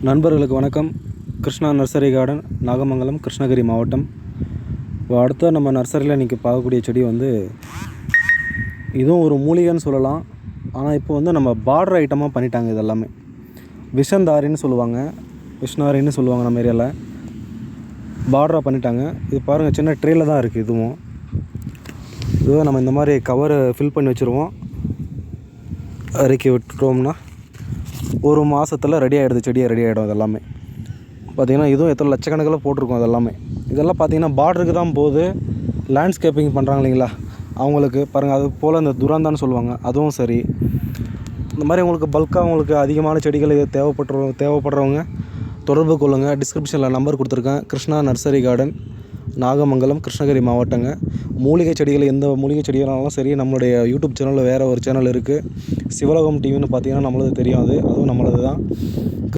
நண்பர்களுக்கு வணக்கம். Krishna nursery garden, Nagamangalam, Krishnagiri மாவட்டம். அடுத்த நம்ம நர்சரியில் இன்றைக்கி பார்க்கக்கூடிய செடி இதுவும் ஒரு மூலிகைன்னு சொல்லலாம். ஆனால் இப்போ நம்ம பார்டர் ஐட்டமாக பண்ணிட்டாங்க. இது எல்லாமே விஷந்தாரின்னு சொல்லுவாங்க, விஷ்ணாரின்னு சொல்லுவாங்க நம்ம ஏரியாவில். பார்டராக பண்ணிட்டாங்க. இது பாருங்கள், சின்ன ட்ரேயில் தான் இருக்குது. இதுவும் நம்ம இந்த மாதிரி கவரை ஃபில் பண்ணி வச்சுருவோம். இறக்கி விட்டுட்டோம்னா ஒரு மாதத்தில் ரெடி ஆகிடுது. செடியாக ரெடி ஆகிடும். இதெல்லாமே பார்த்திங்கன்னா இதுவும் எத்தனை லட்சக்கணக்கில் போட்டிருக்கோம். இதெல்லாம் பார்த்திங்கன்னா பார்டருக்கு தான் போகுது. லேண்ட்ஸ்கேப்பிங் பண்ணுறாங்க இல்லைங்களா, அவங்களுக்கு பாருங்கள். அது போல் இந்த துராந்தான்னு சொல்லுவாங்க, அதுவும் சரி. இந்த மாதிரி உங்களுக்கு பல்காக உங்களுக்கு அதிகமான செடிகள் தேவைப்படுறவங்க தொடர்பு கொள்ளுங்கள். டிஸ்கிரிப்ஷனில் நம்பர் கொடுத்துருக்கேன். கிருஷ்ணா நர்சரி கார்டன், நாகமங்கலம், கிருஷ்ணகிரி மாவட்டங்க. மூலிகை செடிகள், எந்த மூலிகை செடிகளாலும் சரி, நம்மளுடைய யூடியூப் சேனலில் வேறு ஒரு சேனல் இருக்குது, சிவலோகம் டிவின்னு பார்த்தீங்கன்னா நம்மளது தெரியும். அதுவும் நம்மளது தான்.